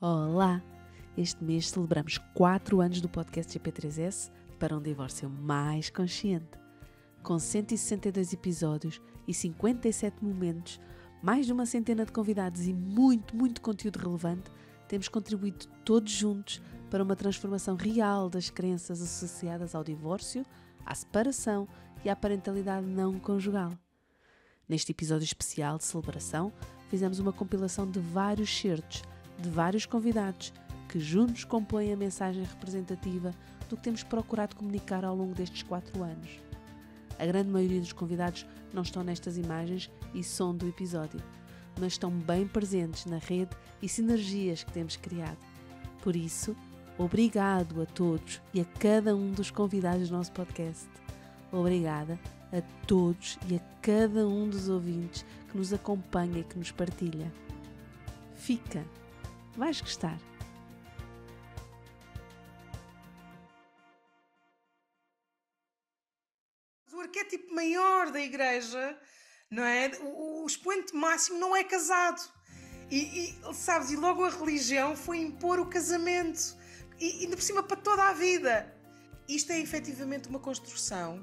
Olá! Este mês celebramos 4 anos do podcast GP3S para um divórcio mais consciente. Com 162 episódios e 57 momentos, mais de uma centena de convidados e muito conteúdo relevante, temos contribuído todos juntos para uma transformação real das crenças associadas ao divórcio, à separação e à parentalidade não conjugal. Neste episódio especial de celebração, fizemos uma compilação de vários certos, de vários convidados, que juntos compõem a mensagem representativa do que temos procurado comunicar ao longo destes 4 anos. A grande maioria dos convidados não estão nestas imagens e som do episódio, mas estão bem presentes na rede e sinergias que temos criado. Por isso, obrigado a todos e a cada um dos convidados do nosso podcast. Obrigada a todos e a cada um dos ouvintes que nos acompanha e que nos partilha. Fica! Vais gostar! O arquétipo maior da igreja, não é? O expoente máximo não é casado. Sabes, e logo a religião foi impor o casamento. E ainda por cima para toda a vida. Isto é efetivamente uma construção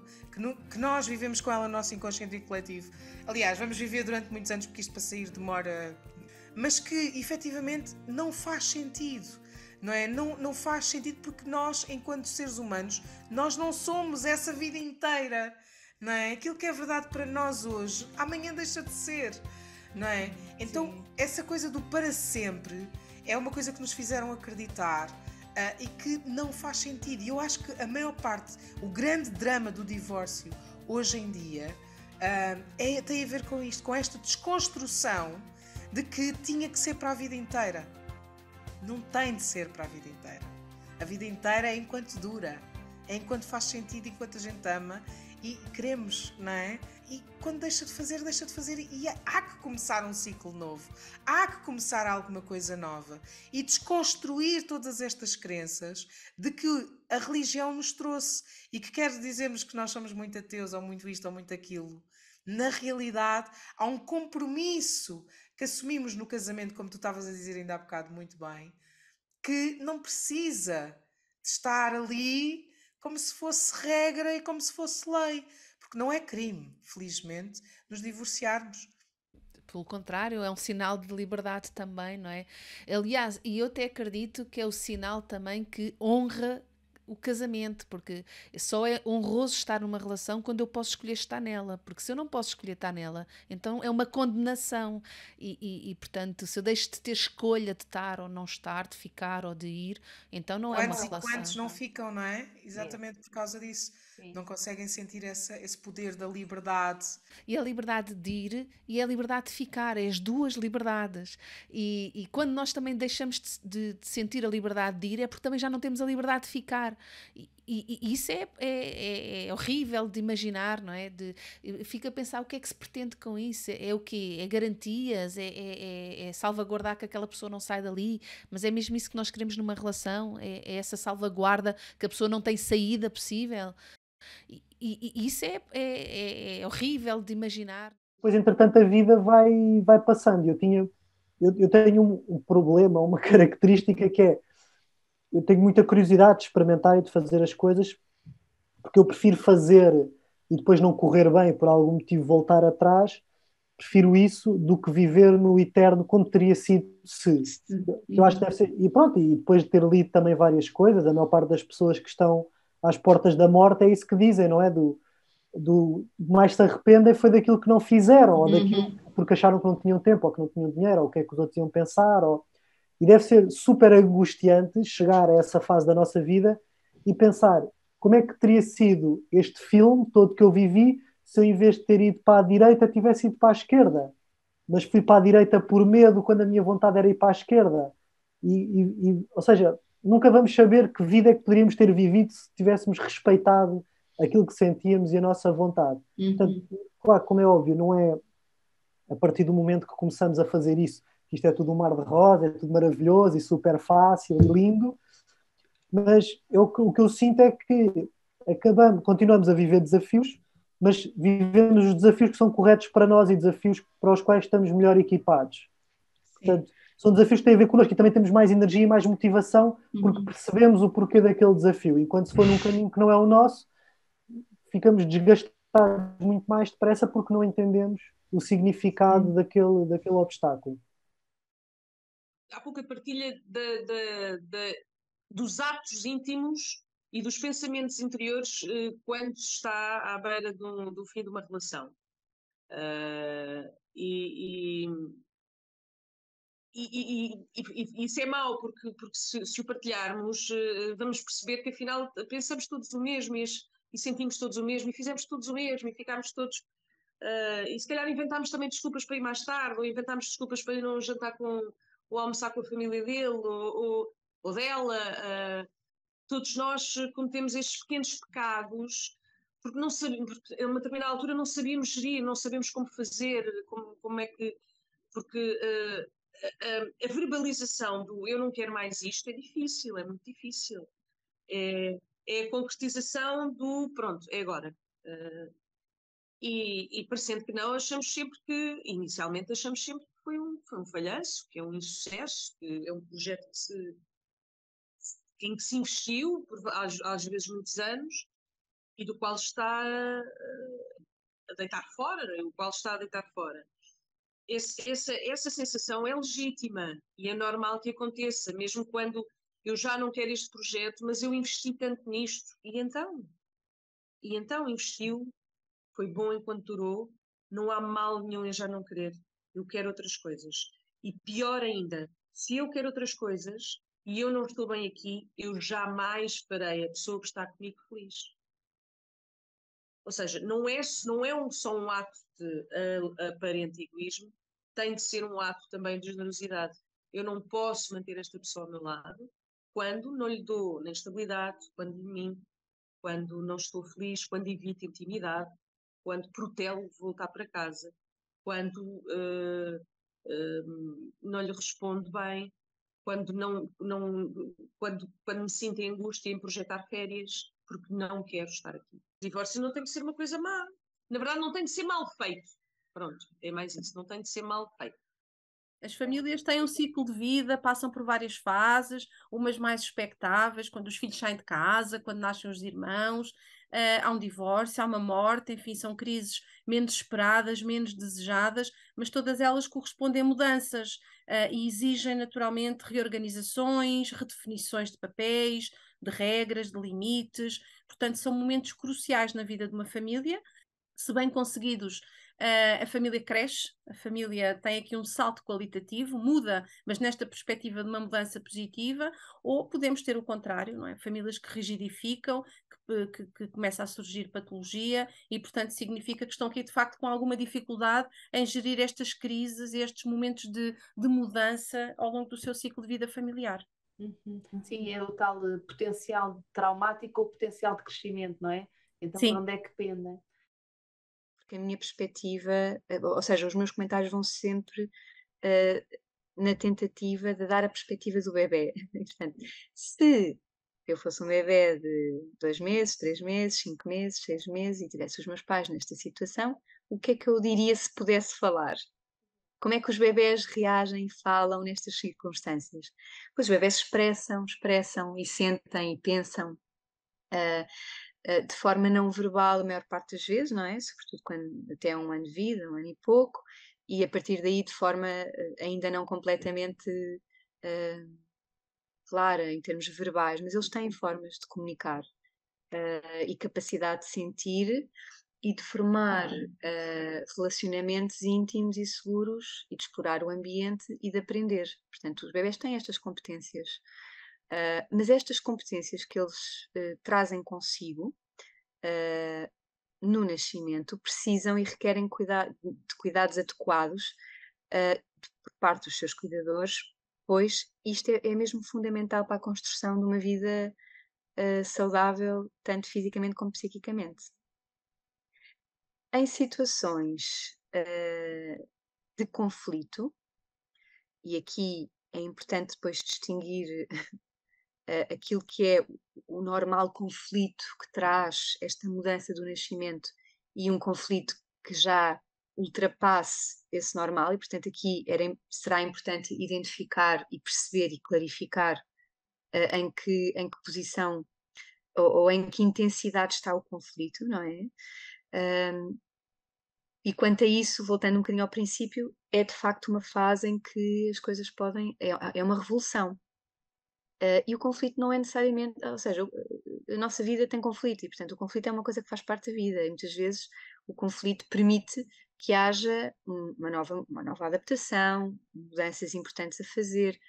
que nós vivemos com ela no nosso inconsciente e coletivo. Aliás, vamos viver durante muitos anos porque isto para sair demora... Mas que efetivamente não faz sentido. Não é? Não faz sentido porque nós, enquanto seres humanos, nós não somos essa vida inteira. Não é? Aquilo que é verdade para nós hoje, amanhã deixa de ser. Não é? Então, sim, essa coisa do para sempre é uma coisa que nos fizeram acreditar e que não faz sentido. E eu acho que a maior parte, o grande drama do divórcio hoje em dia tem a ver com isto, com esta desconstrução de que tinha que ser para a vida inteira. Não tem de ser para a vida inteira. A vida inteira é enquanto dura, é enquanto faz sentido, enquanto a gente ama e queremos, não é? E quando deixa de fazer e há que começar um ciclo novo, há que começar alguma coisa nova e desconstruir todas estas crenças de que a religião nos trouxe e que quer dizermos que nós somos muito ateus ou muito isto ou muito aquilo. Na realidade, há um compromisso que assumimos no casamento, como tu estavas a dizer ainda há bocado muito bem, que não precisa de estar ali como se fosse regra e como se fosse lei. Porque não é crime, felizmente, nos divorciarmos. Pelo contrário, é um sinal de liberdade também, não é? Aliás, e eu até acredito que é o sinal também que honra o casamento, porque só é honroso estar numa relação quando eu posso escolher estar nela, porque se eu não posso escolher estar nela, então é uma condenação e portanto, se eu deixo de ter escolha de estar ou não estar, de ficar ou de ir, então não é uma relação. Quantos não ficam, não é? Exatamente por causa disso. Sim. Não conseguem sentir esse poder da liberdade. E a liberdade de ir e a liberdade de ficar, é as duas liberdades. E quando nós também deixamos de sentir a liberdade de ir, é porque também já não temos a liberdade de ficar. E isso é horrível de imaginar, não é? Fica a pensar o que é que se pretende com isso. É o quê? É garantias? É salvaguardar que aquela pessoa não sai dali? Mas é mesmo isso que nós queremos numa relação? É essa salvaguarda que a pessoa não tem saída possível? E isso é horrível de imaginar. Depois, entretanto, a vida vai passando. Eu tenho um problema, uma característica que é, eu tenho muita curiosidade de experimentar e de fazer as coisas, porque eu prefiro fazer e depois não correr bem, por algum motivo voltar atrás, prefiro isso do que viver no eterno como teria sido se. Eu acho que deve ser. E pronto, e depois de ter lido também várias coisas, a maior parte das pessoas que estão às portas da morte é isso que dizem, não é? Do mais se arrependem foi daquilo que não fizeram, ou daquilo porque acharam que não tinham tempo, ou que não tinham dinheiro, ou o que é que os outros iam pensar, e deve ser super angustiante chegar a essa fase da nossa vida e pensar como é que teria sido este filme todo que eu vivi se eu, em vez de ter ido para a direita, tivesse ido para a esquerda, mas fui para a direita por medo quando a minha vontade era ir para a esquerda. Ou seja, nunca vamos saber que vida é que poderíamos ter vivido se tivéssemos respeitado aquilo que sentíamos e a nossa vontade. Portanto, claro, como é óbvio, não é a partir do momento que começamos a fazer isso, que isto é tudo um mar de rosa, é tudo maravilhoso e super fácil e lindo, mas o que eu sinto é que continuamos a viver desafios, mas vivemos os desafios que são corretos para nós e desafios para os quais estamos melhor equipados. Portanto, são desafios que têm a ver connosco e também temos mais energia e mais motivação porque percebemos o porquê daquele desafio. Enquanto se for num caminho que não é o nosso, ficamos desgastados muito mais depressa porque não entendemos o significado daquele obstáculo. Há pouco a partilha dos atos íntimos e dos pensamentos interiores quando se está à beira do fim de uma relação. E isso é mau, porque se o partilharmos, vamos perceber que afinal pensamos todos o mesmo e sentimos todos o mesmo e fizemos todos o mesmo e ficámos todos. E se calhar inventámos também desculpas para ir mais tarde, ou inventámos desculpas para ir não jantar ou almoçar com a família dele ou dela. Todos nós cometemos estes pequenos pecados porque não sabemos, porque a uma determinada altura não sabíamos gerir, não sabemos como fazer, como é que. Porque a verbalização do eu não quero mais isto é difícil, é muito difícil. É a concretização do pronto, é agora. E parecendo que não, inicialmente achamos sempre que foi um falhanço, que é um insucesso, que é um projeto em que se investiu, às vezes muitos anos, e do qual está a deitar fora, o qual está a deitar fora. Essa sensação é legítima e é normal que aconteça, mesmo quando eu já não quero este projeto, mas eu investi tanto nisto. E então investiu, foi bom enquanto durou, não há mal nenhum em já não querer. Eu quero outras coisas. E pior ainda, se eu quero outras coisas e eu não estou bem aqui, eu jamais farei a pessoa que está comigo feliz. Ou seja, não é só um ato de aparente egoísmo, tem de ser um ato também de generosidade. Eu não posso manter esta pessoa ao meu lado quando não lhe dou nem estabilidade, quando lhe minto, quando não estou feliz, quando evito intimidade, quando protelo voltar para casa, quando não lhe respondo bem, quando me sinto em angústia em projetar férias, porque não quero estar aqui. O divórcio não tem de ser uma coisa má. Na verdade, não tem de ser mal feito. Pronto, é mais isso. Não tem de ser mal feito. As famílias têm um ciclo de vida, passam por várias fases, umas mais expectáveis, quando os filhos saem de casa, quando nascem os irmãos, há um divórcio, há uma morte, enfim, são crises menos esperadas, menos desejadas, mas todas elas correspondem a mudanças e exigem naturalmente reorganizações, redefinições de papéis, de regras, de limites. Portanto, são momentos cruciais na vida de uma família. Se bem conseguidos, a família cresce, a família tem aqui um salto qualitativo, muda, mas nesta perspectiva de uma mudança positiva, ou podemos ter o contrário, não é? Famílias que rigidificam, que começa a surgir patologia e, portanto, significa que estão aqui, de facto, com alguma dificuldade em gerir estas crises, estes momentos de mudança ao longo do seu ciclo de vida familiar. Sim, é o tal potencial traumático ou potencial de crescimento, não é? Então, Sim. por onde é que pendem? Porque a minha perspectiva, ou seja, os meus comentários vão sempre na tentativa de dar a perspectiva do bebê. Portanto, se eu fosse um bebê de 2 meses, 3 meses, 5 meses, 6 meses e tivesse os meus pais nesta situação, o que é que eu diria se pudesse falar? Como é que os bebés reagem e falam nestas circunstâncias? Pois os bebés expressam e sentem e pensam de forma não verbal a maior parte das vezes, não é? Sobretudo quando até 1 ano de vida, 1 ano e pouco, e a partir daí de forma ainda não completamente clara em termos verbais, mas eles têm formas de comunicar e capacidade de sentir e de formar relacionamentos íntimos e seguros e de explorar o ambiente e de aprender. Portanto, os bebés têm estas competências. Mas estas competências que eles trazem consigo no nascimento precisam e requerem de cuidados adequados por parte dos seus cuidadores, pois isto é mesmo fundamental para a construção de uma vida saudável, tanto fisicamente como psiquicamente. Em situações de conflito, e aqui é importante depois distinguir aquilo que é o normal conflito que traz esta mudança do nascimento e um conflito que já ultrapasse esse normal, e portanto aqui será importante identificar e perceber e clarificar em que posição ou em que intensidade está o conflito, não é? E quanto a isso, voltando um bocadinho ao princípio, é de facto uma fase em que as coisas podem. É uma revolução. E o conflito não é necessariamente. Ou seja, a nossa vida tem conflito, e portanto o conflito é uma coisa que faz parte da vida, e muitas vezes o conflito permite que haja uma nova adaptação, mudanças importantes a fazer,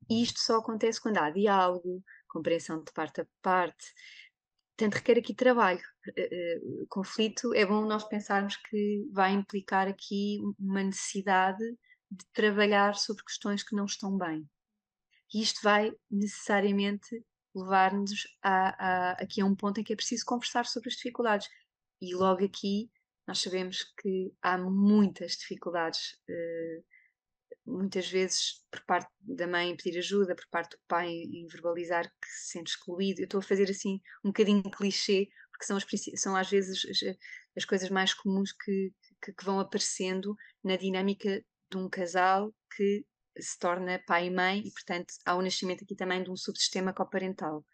e isto só acontece quando há diálogo, compreensão de parte a parte. Portanto, requer aqui trabalho. O conflito, é bom nós pensarmos que vai implicar aqui uma necessidade de trabalhar sobre questões que não estão bem. E isto vai necessariamente levar-nos aqui a um ponto em que é preciso conversar sobre as dificuldades. E logo aqui nós sabemos que há muitas dificuldades, muitas vezes por parte da mãe em pedir ajuda, por parte do pai em verbalizar que se sente excluído. Eu estou a fazer assim um bocadinho de clichê, porque são às vezes as coisas mais comuns que vão aparecendo na dinâmica de um casal que se torna pai e mãe, e portanto há o nascimento aqui também de um subsistema coparental.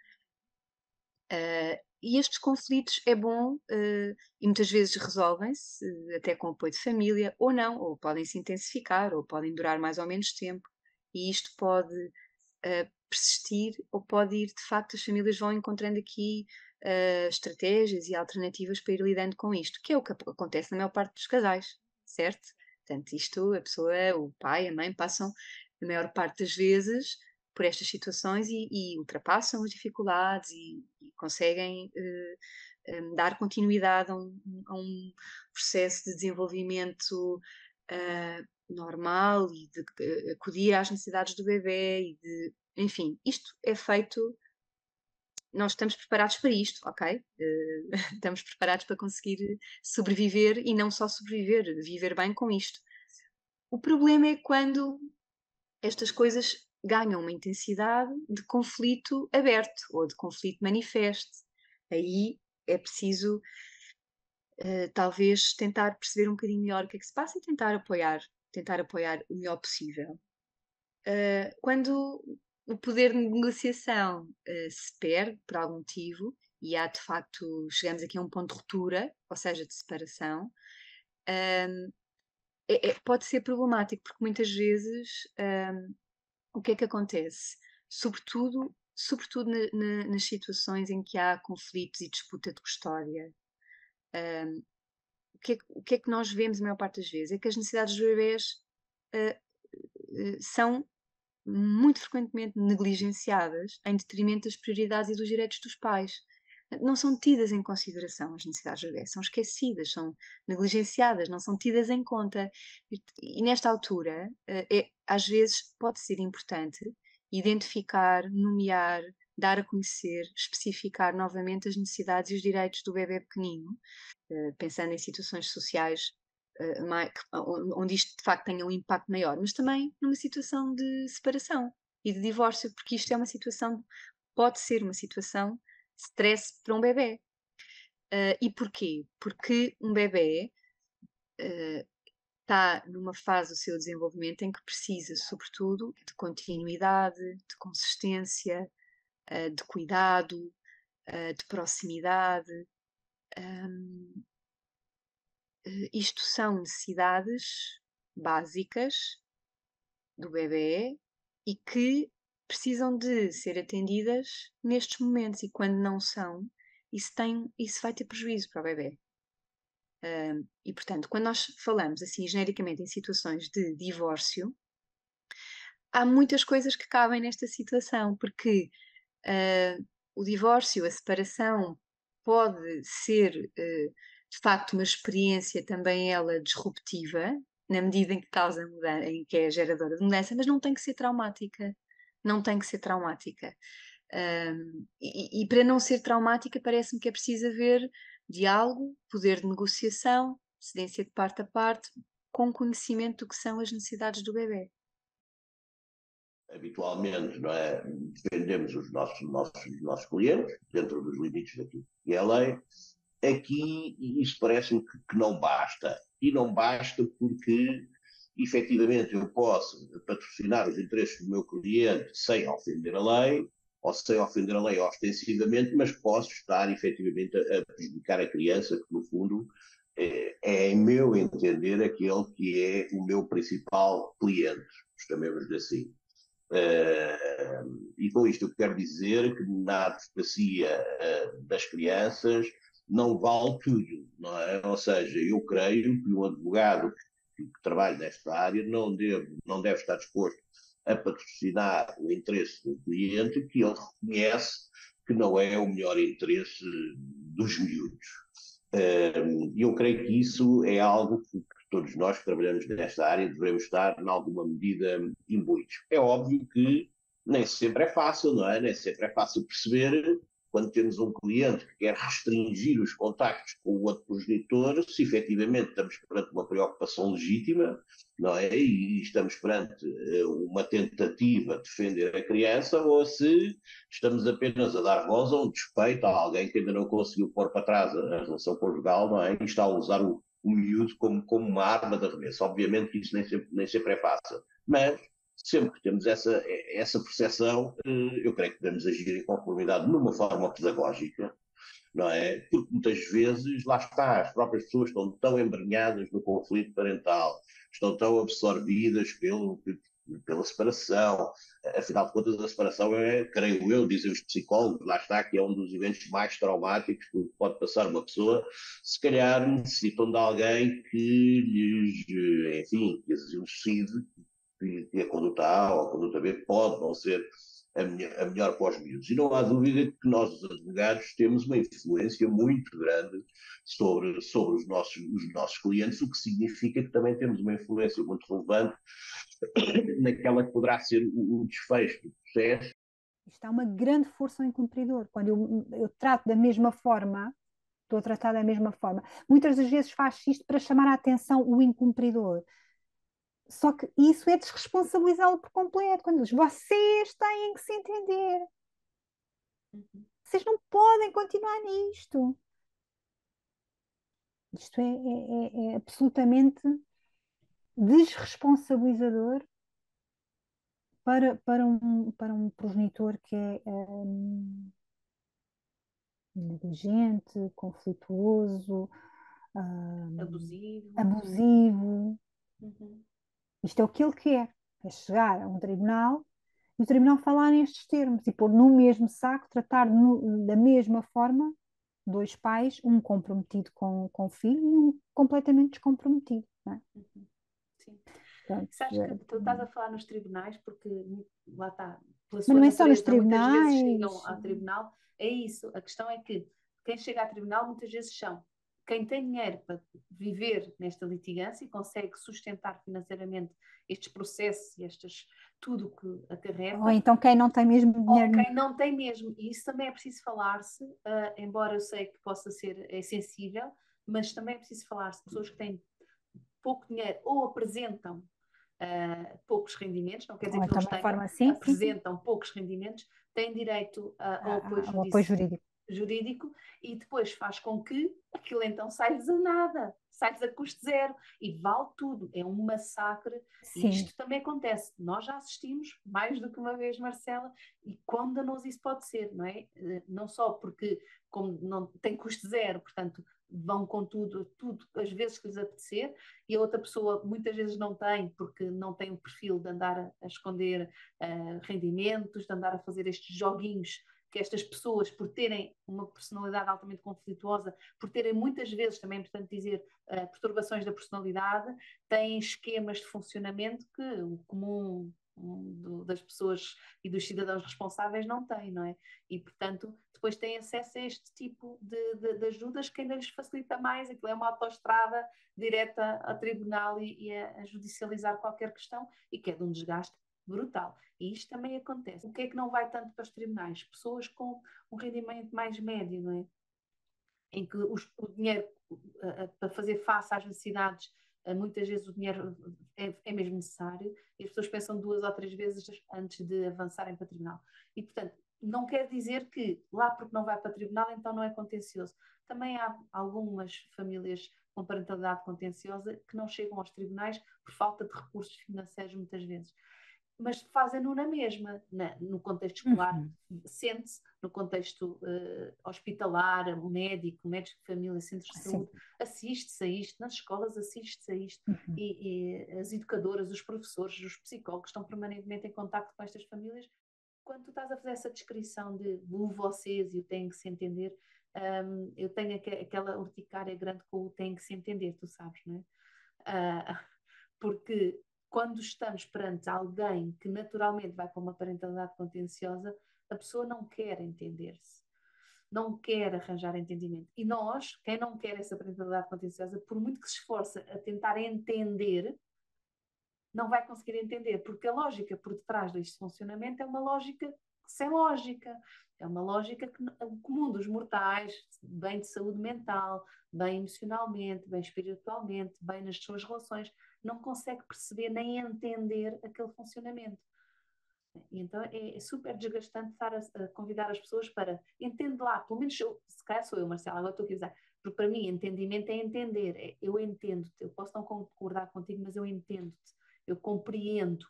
E estes conflitos é bom, e muitas vezes resolvem-se, até com apoio de família, ou não, ou podem se intensificar, ou podem durar mais ou menos tempo, e isto pode persistir, ou pode ir, de facto, as famílias vão encontrando aqui estratégias e alternativas para ir lidando com isto, que é o que acontece na maior parte dos casais, certo? Portanto, isto, a pessoa, o pai, a mãe, passam a maior parte das vezes por estas situações e ultrapassam as dificuldades e conseguem dar continuidade a um processo de desenvolvimento normal e de acudir às necessidades do bebê enfim, isto é feito. Nós estamos preparados para isto, ok? Estamos preparados para conseguir sobreviver, e não só sobreviver, viver bem com isto. O problema é quando estas coisas ganham uma intensidade de conflito aberto ou de conflito manifesto. Aí é preciso talvez tentar perceber um bocadinho melhor o que é que se passa e tentar apoiar o melhor possível. Quando o poder de negociação se perde por algum motivo, e há de facto, chegamos aqui a um ponto de ruptura, ou seja, de separação, pode ser problemático, porque muitas vezes o que é que acontece? Sobretudo nas situações em que há conflitos e disputa de custódia. O que é que nós vemos a maior parte das vezes? É que as necessidades dos bebés são muito frequentemente negligenciadas em detrimento das prioridades e dos direitos dos pais. Não são tidas em consideração as necessidades do bebê, são esquecidas, são negligenciadas, não são tidas em conta. E nesta altura, às vezes pode ser importante identificar, nomear, dar a conhecer, especificar novamente as necessidades e os direitos do bebê pequenino, pensando em situações sociais onde isto de facto tenha um impacto maior, mas também numa situação de separação e de divórcio, porque isto é uma situação, pode ser uma situação de stress para um bebê. E porquê? Porque um bebê está numa fase do seu desenvolvimento em que precisa, sobretudo, de continuidade, de consistência, de cuidado, de proximidade. Isto são necessidades básicas do bebê e que precisam de ser atendidas nestes momentos, e quando não são, isso vai ter prejuízo para o bebê. E portanto, quando nós falamos assim genericamente em situações de divórcio, há muitas coisas que cabem nesta situação, porque o divórcio, a separação, pode ser de facto uma experiência também ela disruptiva, na medida em que causa mudança, em que é geradora de mudança, mas não tem que ser traumática. Não tem que ser traumática. E para não ser traumática, parece-me que é preciso haver diálogo, poder de negociação, cedência de parte a parte, com conhecimento do que são as necessidades do bebê. Habitualmente, não é? Defendemos os nossos clientes dentro dos limites daquilo que é a lei. Aqui, isso parece-me que não basta. e não basta porque, efetivamente, eu posso patrocinar os interesses do meu cliente sem ofender a lei, ou sem ofender a lei ostensivamente, mas posso estar, efetivamente, a prejudicar a criança, que, no fundo, em meu entender, aquele que é o meu principal cliente, chamemos-lhe assim. E com isto eu quero dizer que na advocacia das crianças não vale tudo, não é? Ou seja, eu creio que um advogado que trabalha nesta área não deve estar disposto a patrocinar o interesse do cliente que ele reconhece que não é o melhor interesse dos miúdos. E eu creio que isso é algo que todos nós que trabalhamos nesta área devemos estar, em alguma medida, imbuídos. É óbvio que nem sempre é fácil, não é? Nem sempre é fácil perceber quando temos um cliente que quer restringir os contactos com o outro progenitor, se efetivamente estamos perante uma preocupação legítima, não é? E estamos perante uma tentativa de defender a criança, ou se estamos apenas a dar voz a um despeito a alguém que ainda não conseguiu pôr para trás a relação conjugal, não é? E está a usar o miúdo como uma arma de arremesso. Obviamente que isso nem sempre é fácil, mas sempre que temos essa percepção, eu creio que devemos agir em conformidade numa forma pedagógica, não é? Porque muitas vezes, lá está, as próprias pessoas estão tão embrenhadas no conflito parental, estão tão absorvidas pela separação. Afinal de contas, a separação é, creio eu, dizem os psicólogos, lá está, que é um dos eventos mais traumáticos que pode passar uma pessoa. Se calhar necessitam de alguém que lhes, enfim, que lhes elucide que a conduta A ou a conduta B pode não ser a melhor para os miúdos. E não há dúvida que nós, os advogados, temos uma influência muito grande sobre os nossos clientes, o que significa que também temos uma influência muito relevante naquela que poderá ser o desfecho do processo. Isto há uma grande força ao incumpridor. Quando eu trato da mesma forma, estou a tratar da mesma forma, muitas das vezes faz isto para chamar a atenção o incumpridor. Só que isso é desresponsabilizá-lo por completo. Quando diz, vocês têm que se entender. Vocês não podem continuar nisto. Isto é absolutamente desresponsabilizador para um progenitor que é negligente, conflituoso, abusivo. Isto é o que ele quer, é chegar a um tribunal e o tribunal falar nestes termos e pôr no mesmo saco, tratar da mesma forma dois pais, um comprometido com o filho e um completamente descomprometido. Não é? Sim. Portanto, sabes que tu estás a falar nos tribunais porque lá está, mas não é só nos tribunais. Muitas vezes chegam ao tribunal, é isso, a questão é que quem chega a tribunal muitas vezes são quem tem dinheiro para viver nesta litigância e consegue sustentar financeiramente estes processos e tudo que acarreta. Ou então quem não tem mesmo dinheiro. Ou quem não tem mesmo. E isso também é preciso falar-se, embora eu sei que possa ser sensível, mas também é preciso falar-se. Pessoas que têm pouco dinheiro ou apresentam poucos rendimentos, não quer dizer que não tenham, apresentam poucos rendimentos, têm direito ao apoio jurídico e depois faz com que aquilo então sai-lhes a nada, sai-lhes a custo zero e vale tudo, é um massacre. E isto também acontece, nós já assistimos mais do que uma vez, Marcela, e quão danoso isso pode ser, não é? Não só porque como não tem custo zero, portanto vão com tudo às vezes que lhes apetecer, e a outra pessoa muitas vezes não tem, porque não tem o perfil de andar a esconder rendimentos, de andar a fazer estes joguinhos que estas pessoas, por terem uma personalidade altamente conflituosa, por terem muitas vezes, também é importante dizer, perturbações da personalidade, têm esquemas de funcionamento que o comum das pessoas e dos cidadãos responsáveis não tem, não é? E, portanto, depois têm acesso a este tipo de ajudas que ainda lhes facilita mais, aquilo é uma autoestrada direta ao tribunal e a judicializar qualquer questão e que é de um desgaste brutal. E isto também acontece. O que é que não vai tanto para os tribunais? Pessoas com um rendimento mais médio, não é? Em que o dinheiro para fazer face às necessidades, muitas vezes o dinheiro é mesmo necessário e as pessoas pensam 2 ou 3 vezes antes de avançarem para o tribunal. E, portanto, não quer dizer que lá porque não vai para o tribunal então não é contencioso. Também há algumas famílias com parentalidade contenciosa que não chegam aos tribunais por falta de recursos financeiros muitas vezes. Mas fazem-no na mesma, no contexto escolar, sente-se, no contexto hospitalar, médicos de família, centros de saúde, assiste-se a isto, nas escolas assiste-se a isto, e as educadoras, os professores, os psicólogos estão permanentemente em contacto com estas famílias. Quando tu estás a fazer essa descrição de o vocês e o têm que se entender, eu tenho aquela urticária grande com o têm que se entender, tu sabes, não é? Porque quando estamos perante alguém que naturalmente vai para uma parentalidade contenciosa, a pessoa não quer entender-se, não quer arranjar entendimento. E nós, quem não quer essa parentalidade contenciosa, por muito que se esforce a tentar entender, não vai conseguir entender, porque a lógica por detrás deste funcionamento é uma lógica sem lógica. É uma lógica que o comum dos mortais, bem de saúde mental, bem emocionalmente, bem espiritualmente, bem nas suas relações, não consegue perceber nem entender aquele funcionamento. E então é super desgastante estar a convidar as pessoas para entender lá, pelo menos se calhar sou eu, Marcela, agora estou aqui a usar, porque para mim entendimento é entender, eu entendo-te, eu posso não concordar contigo, mas eu entendo-te, eu compreendo.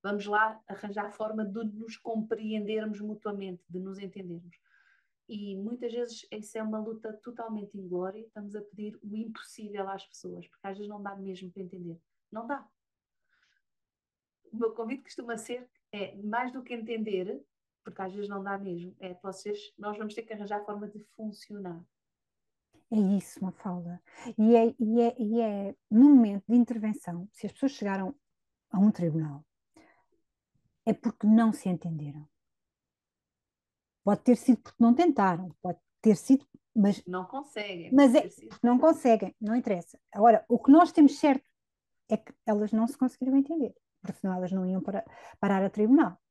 Vamos lá arranjar forma de nos compreendermos mutuamente, de nos entendermos. E muitas vezes isso é uma luta totalmente inglória, estamos a pedir o impossível às pessoas, porque às vezes não dá mesmo para entender. Não dá. O meu convite costuma ser, mais do que entender, porque às vezes não dá mesmo, nós vamos ter que arranjar a forma de funcionar. É isso, Mafalda. E é no momento de intervenção, se as pessoas chegaram a um tribunal, é porque não se entenderam. Pode ter sido porque não tentaram, pode ter sido, mas não conseguem. Mas não conseguem, não interessa. Agora, o que nós temos certo é que elas não se conseguiram entender, porque senão elas não iam parar a tribunal.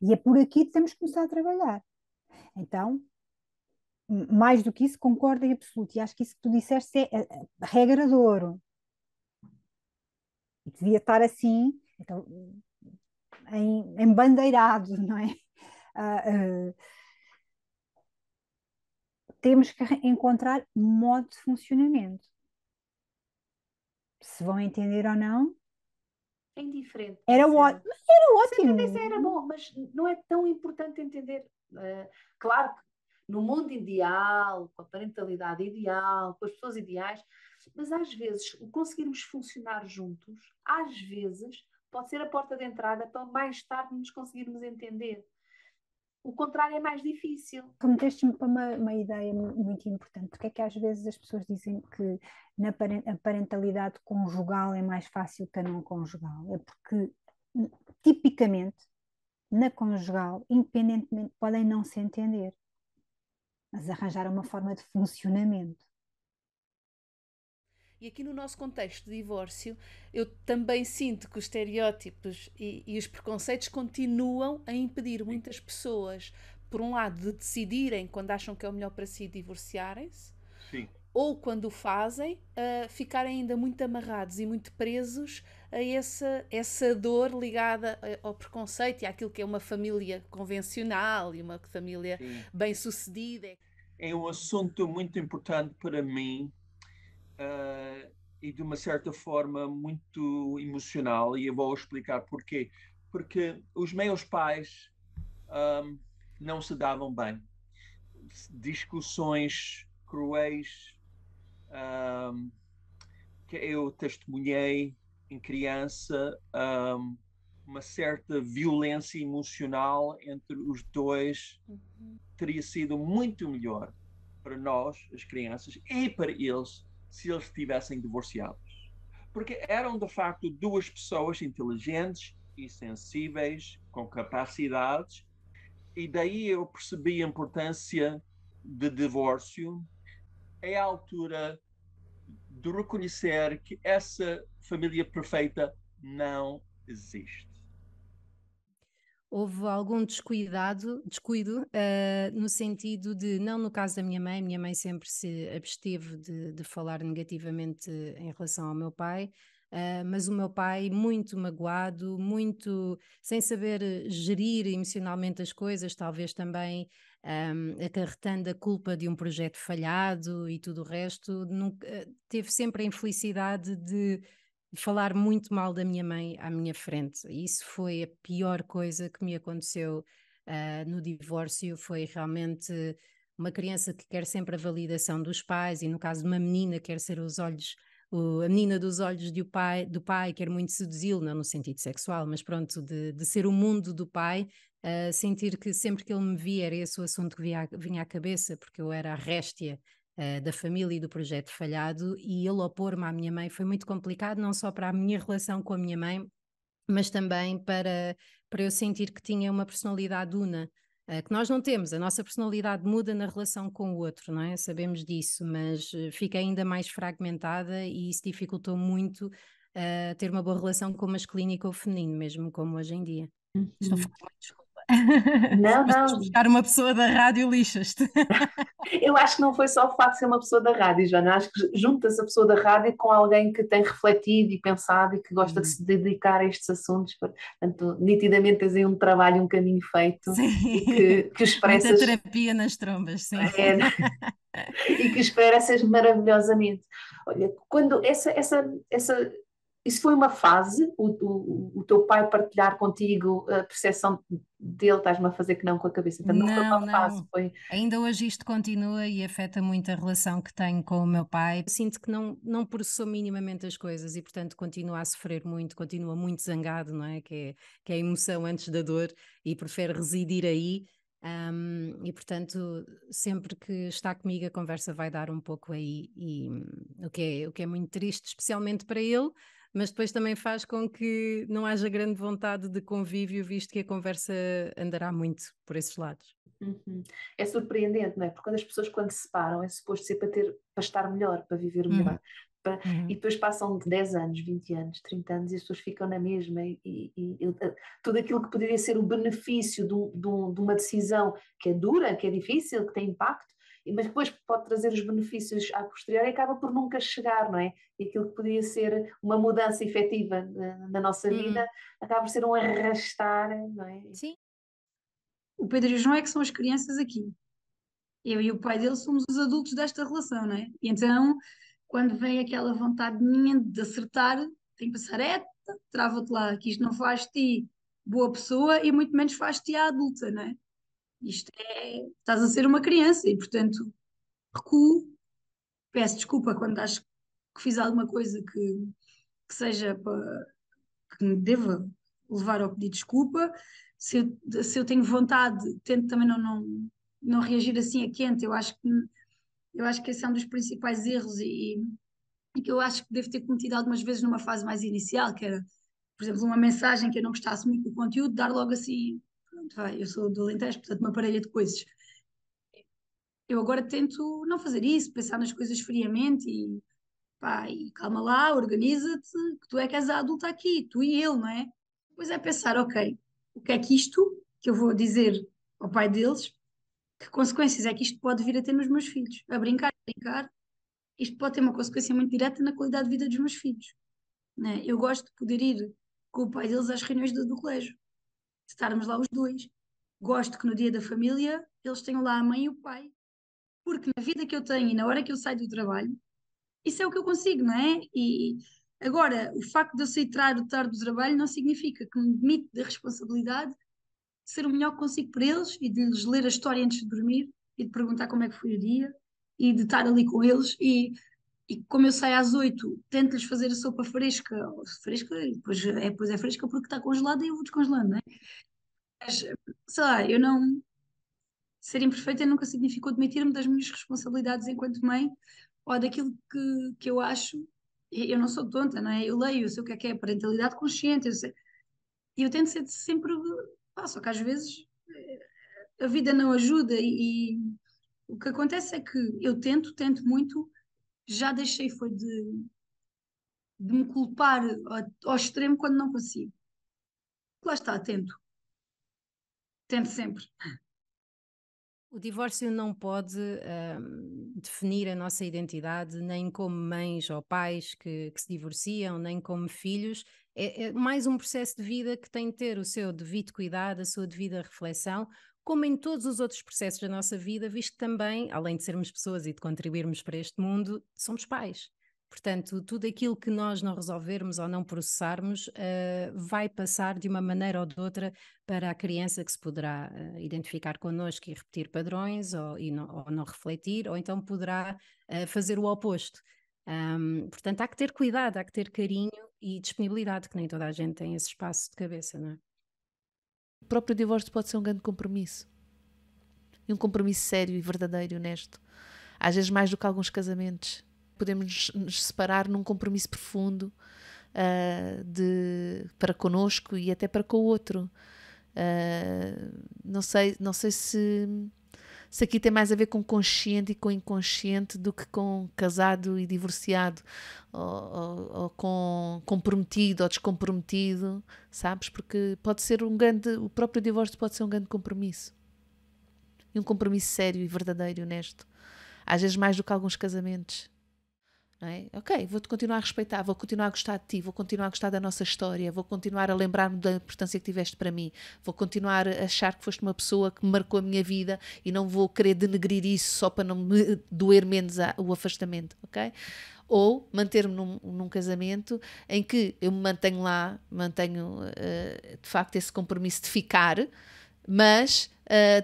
E é por aqui que temos que começar a trabalhar. Então, mais do que isso, concordo em absoluto. E acho que isso que tu disseste é a regra de ouro. E devia estar assim, então, em bandeirado, não é? Temos que encontrar um modo de funcionamento. Se vão entender ou não, é indiferente. Era ótimo. Se entendesse era bom, mas não é tão importante entender. Claro que no mundo ideal, com a parentalidade ideal, com as pessoas ideais, mas às vezes o conseguirmos funcionar juntos, às vezes pode ser a porta de entrada para mais tarde nos conseguirmos entender. O contrário é mais difícil. Remeteste-me para uma ideia muito importante. Porque é que às vezes as pessoas dizem que a parentalidade conjugal é mais fácil que a não conjugal? É porque, tipicamente, na conjugal, independentemente, podem não se entender, mas arranjar uma forma de funcionamento. E aqui no nosso contexto de divórcio, eu também sinto que os estereótipos e os preconceitos continuam a impedir muitas pessoas, por um lado, de decidirem quando acham que é o melhor para si divorciarem-se, ou quando o fazem, ficarem ainda muito amarrados e muito presos a essa dor ligada ao preconceito e àquilo que é uma família convencional e uma família bem-sucedida. É um assunto muito importante para mim. E de uma certa forma muito emocional, e eu vou explicar porquê. Porque os meus pais não se davam bem. Discussões cruéis que eu testemunhei em criança, uma certa violência emocional entre os dois teria sido muito melhor para nós, as crianças, e para eles, se eles estivessem divorciados. Porque eram, de facto, duas pessoas inteligentes e sensíveis, com capacidades, e daí eu percebi a importância de divórcio. É a altura de reconhecer que essa família perfeita não existe. Houve algum descuido, no sentido de, não no caso da minha mãe sempre se absteve de falar negativamente em relação ao meu pai, mas o meu pai muito magoado, muito sem saber gerir emocionalmente as coisas, talvez também acarretando a culpa de um projeto falhado e tudo o resto, teve sempre a infelicidade de falar muito mal da minha mãe à minha frente. Isso foi a pior coisa que me aconteceu no divórcio, foi realmente uma criança que quer sempre a validação dos pais, e no caso de uma menina quer ser os olhos, a menina dos olhos do pai, quer muito seduzi-lo, não no sentido sexual, mas pronto, de ser o mundo do pai, sentir que sempre que ele me via era esse o assunto que vinha à cabeça, porque eu era a réstia da família e do projeto falhado, e ele opor-me à minha mãe foi muito complicado, não só para a minha relação com a minha mãe, mas também para eu sentir que tinha uma personalidade una, que nós não temos. A nossa personalidade muda na relação com o outro, não é? Sabemos disso, mas fica ainda mais fragmentada, e isso dificultou muito ter uma boa relação com o masculino e com o feminino, mesmo como hoje em dia. Estou a falar muito, desculpa. Não, Mas tens de não. buscar uma pessoa da rádio, lixas-te. Eu acho que não foi só o facto de ser uma pessoa da rádio, Joana. Acho que junta-se a pessoa da rádio com alguém que tem refletido e pensado e que gosta de se dedicar a estes assuntos. Portanto, nitidamente tens aí um trabalho, um caminho feito Sim, e que muita expressas. terapia nas trombas, sim. É, e que expressas maravilhosamente. Olha, quando isso foi uma fase, o teu pai partilhar contigo a percepção dele, estás-me a fazer que não com a cabeça, então não foi Não, uma fase, não. foi. Ainda hoje isto continua e afeta muito a relação que tenho com o meu pai. Sinto que não processou minimamente as coisas e, portanto, continua a sofrer muito, continua muito zangado, não é? Que é a emoção antes da dor, e prefere residir aí. E, portanto, sempre que está comigo, a conversa vai dar um pouco aí, e o que é muito triste, especialmente para ele, mas depois também faz com que não haja grande vontade de convívio, visto que a conversa andará muito por esses lados. Uhum. É surpreendente, não é? Porque quando as pessoas, quando se separam, é suposto ser para estar melhor, para viver Uhum, melhor. E uhum. depois passam 10 anos, 20 anos, 30 anos, e as pessoas ficam na mesma. Tudo aquilo que poderia ser o benefício de uma decisão que é dura, que é difícil, que tem impacto, mas depois pode trazer os benefícios a posteriori, acaba por nunca chegar, não é? E aquilo que poderia ser uma mudança efetiva na nossa vida, acaba por ser um arrastar, não é? Sim. O Pedro e o João é que são as crianças aqui. Eu e o pai dele somos os adultos desta relação, não é? E então, quando vem aquela vontade minha de acertar, tem que passar reta, trava-te lá, que isto não faz de ti boa pessoa e muito menos faz de ti a adulta, não é? Isto é, estás a ser uma criança e, portanto, recuo, peço desculpa quando acho que fiz alguma coisa que seja para, que me deva levar ao pedir desculpa. Se eu tenho vontade, tento também não reagir assim a quente. Eu acho que esse é um dos principais erros e que eu acho que devo ter cometido algumas vezes numa fase mais inicial, que era, por exemplo, uma mensagem que eu não gostasse muito do conteúdo, dar logo assim, pronto, vai, eu sou do Alentejo, portanto, uma parelha de coisas. Eu agora tento não fazer isso, pensar nas coisas friamente e, pá, e calma lá, organiza-te, que tu é que és a adulta aqui, tu e ele, não é? Depois é pensar, ok, o que é que isto que eu vou dizer ao pai deles, que consequências é que isto pode vir a ter nos meus filhos? A brincar, isto pode ter uma consequência muito direta na qualidade de vida dos meus filhos, né? Eu gosto de poder ir com o pai deles às reuniões do colégio, de estarmos lá os dois. Gosto que no dia da família eles tenham lá a mãe e o pai, porque na vida que eu tenho e na hora que eu saio do trabalho, isso é o que eu consigo, não é? E agora, o facto de eu sair tarde do trabalho não significa que me demito da responsabilidade de ser o melhor que consigo para eles e de lhes ler a história antes de dormir e de perguntar como é que foi o dia e de estar ali com eles e como eu saio às 8, tento-lhes fazer a sopa fresca, e depois é fresca porque está congelada e eu vou descongelando, não é? Mas, sei lá, eu não. Ser imperfeita nunca significou demitir-me das minhas responsabilidades enquanto mãe ou daquilo que eu acho. Eu não sou tonta, não é? Eu leio, eu sei o que é parentalidade consciente, eu sei. E eu tento ser sempre. Pá, só que às vezes a vida não ajuda e o que acontece é que eu tento muito, já deixei foi de me culpar ao extremo quando não consigo. Lá está, tento sempre. O divórcio não pode definir a nossa identidade, nem como mães ou pais que se divorciam, nem como filhos. É mais um processo de vida que tem de ter o seu devido cuidado, a sua devida reflexão, como em todos os outros processos da nossa vida, visto que também, além de sermos pessoas e de contribuirmos para este mundo, somos pais. Portanto, tudo aquilo que nós não resolvermos ou não processarmos vai passar de uma maneira ou de outra para a criança, que se poderá identificar connosco e repetir padrões ou não refletir, ou então poderá fazer o oposto. Portanto, há que ter cuidado, há que ter carinho e disponibilidade, que nem toda a gente tem esse espaço de cabeça, não é? O próprio divórcio pode ser um grande compromisso. E um compromisso sério e verdadeiro e honesto. Às vezes mais do que alguns casamentos. Podemos nos separar num compromisso profundo para connosco e até para com o outro. Não sei se aqui tem mais a ver com consciente e com inconsciente do que com casado e divorciado, ou com comprometido ou descomprometido, sabes? Porque pode ser o próprio divórcio pode ser um grande compromisso. E um compromisso sério e verdadeiro e honesto. Às vezes mais do que alguns casamentos. Não é? Ok, vou-te continuar a respeitar, vou continuar a gostar de ti, vou continuar a gostar da nossa história, vou continuar a lembrar-me da importância que tiveste para mim, vou continuar a achar que foste uma pessoa que me marcou a minha vida e não vou querer denegrir isso só para não me doer menos o afastamento, ok? Ou manter-me num casamento em que eu me mantenho de facto esse compromisso de ficar, mas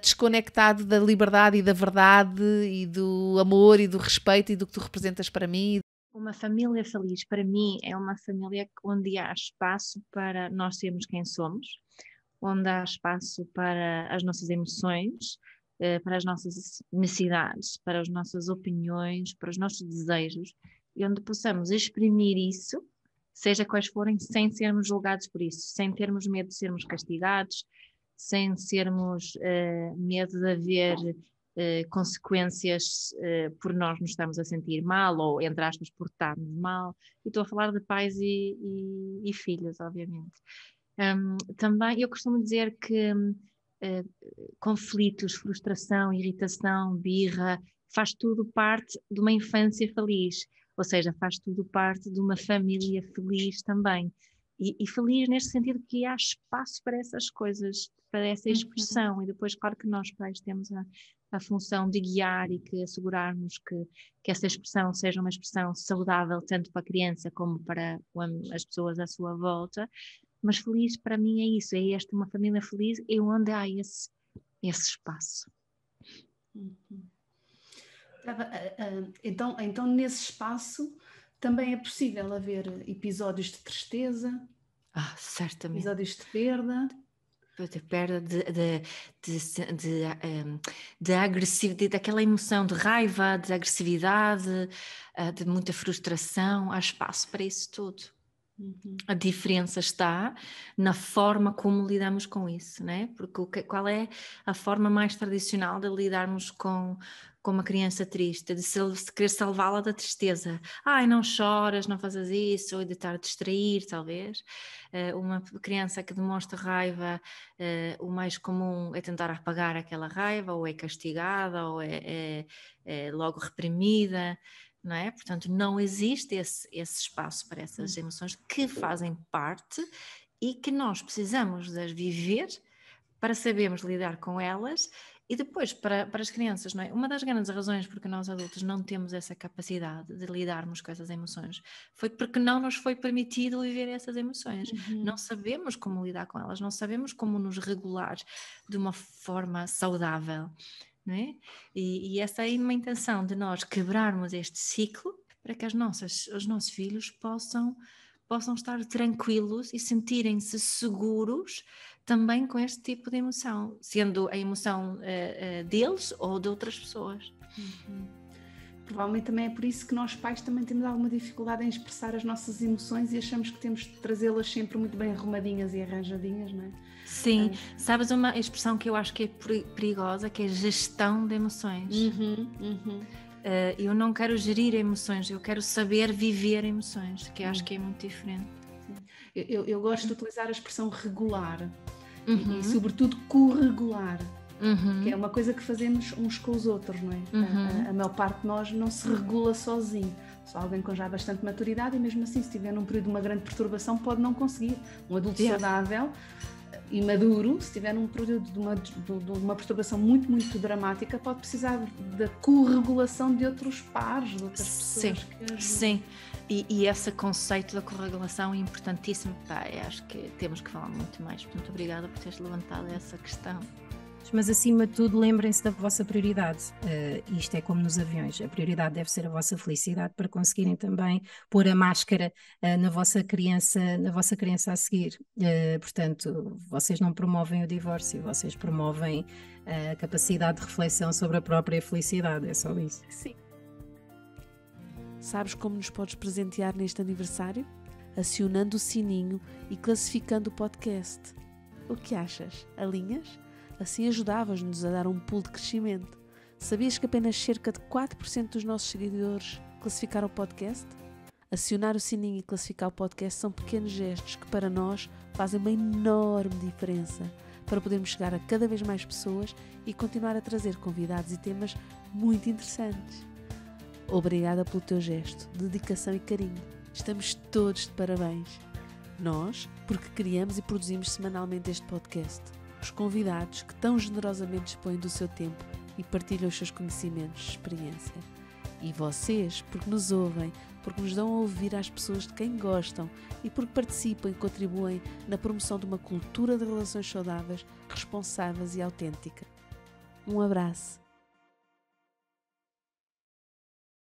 desconectado da liberdade e da verdade e do amor e do respeito e do que tu representas para mim. Uma família feliz, para mim, é uma família onde há espaço para nós sermos quem somos, onde há espaço para as nossas emoções, para as nossas necessidades, para as nossas opiniões, para os nossos desejos, e onde possamos exprimir isso, seja quais forem, sem sermos julgados por isso, sem termos medo de sermos castigados, sem sermos medo de haver consequências por nós nos estarmos a sentir mal, ou entre aspas por estarmos mal. E estou a falar de pais e filhos, obviamente. Também eu costumo dizer que conflitos, frustração, irritação, birra, faz tudo parte de uma infância feliz, ou seja, faz tudo parte de uma família feliz também. E feliz neste sentido que há espaço para essas coisas, para essa expressão. E depois, claro que nós pais temos a função de guiar e que assegurarmos que essa expressão seja uma expressão saudável, tanto para a criança como para as pessoas à sua volta. Mas feliz para mim é isso, é uma família feliz, é onde há esse espaço. Então nesse espaço também é possível haver episódios de tristeza, certamente. episódios de perda. De perda, de agressividade, daquela emoção de raiva, de agressividade, de muita frustração. Há espaço para isso tudo. A diferença está na forma como lidamos com isso, né? Porque qual é a forma mais tradicional de lidarmos com uma criança triste, de querer salvá-la da tristeza? Ai, não choras, não fazes isso, ou de estar a distrair, talvez. Uma criança que demonstra raiva, o mais comum é tentar apagar aquela raiva, ou é castigada, ou é logo reprimida. Não é? Portanto, não existe esse espaço para essas emoções que fazem parte e que nós precisamos de as viver para sabermos lidar com elas. E depois, para as crianças, não é? Uma das grandes razões porque nós adultos não temos essa capacidade de lidarmos com essas emoções foi porque não nos foi permitido viver essas emoções. Não sabemos como lidar com elas, não sabemos como nos regular de uma forma saudável. Não é? E essa é uma intenção de nós quebrarmos este ciclo para que os nossos filhos possam estar tranquilos e sentirem-se seguros também com este tipo de emoção, sendo a emoção deles ou de outras pessoas. Provavelmente também é por isso que nós pais também temos alguma dificuldade em expressar as nossas emoções e achamos que temos de trazê-las sempre muito bem arrumadinhas e arranjadinhas, não é? Sim, sabes uma expressão que eu acho que é perigosa, que é gestão de emoções. Eu não quero gerir emoções, eu quero saber viver emoções, que acho que é muito diferente. Eu gosto de utilizar a expressão regular e sobretudo corregular. que é uma coisa que fazemos uns com os outros, não é? A maior parte de nós não se regula sozinho. Só alguém com já bastante maturidade, e mesmo assim, se estiver num período de uma grande perturbação, pode não conseguir. Um adulto saudável e maduro, se estiver num período de uma perturbação muito, muito dramática, pode precisar da corregulação de outros pares, de outras pessoas que ajudem. Sim. E esse conceito da corregulação é importantíssimo. Acho que temos que falar muito mais. Portanto, obrigada por teres levantado essa questão. Mas acima de tudo, lembrem-se da vossa prioridade. Isto é como nos aviões. A prioridade deve ser a vossa felicidade, para conseguirem também pôr a máscara na vossa criança a seguir. Portanto, vocês não promovem o divórcio, vocês promovem a capacidade de reflexão sobre a própria felicidade. É só isso. Sim. Sabes como nos podes presentear neste aniversário? Acionando o sininho e classificando o podcast. O que achas? Alinhas? Assim ajudavas-nos a dar um pulo de crescimento. Sabias que apenas cerca de 4% dos nossos seguidores classificaram o podcast? Acionar o sininho e classificar o podcast são pequenos gestos que para nós fazem uma enorme diferença para podermos chegar a cada vez mais pessoas e continuar a trazer convidados e temas muito interessantes. Obrigada pelo teu gesto, dedicação e carinho. Estamos todos de parabéns. Nós, porque criamos e produzimos semanalmente este podcast. Os convidados que tão generosamente dispõem do seu tempo e partilham os seus conhecimentos de experiência. E vocês, porque nos ouvem, porque nos dão a ouvir às pessoas de quem gostam e porque participam e contribuem na promoção de uma cultura de relações saudáveis, responsáveis e autêntica. Um abraço.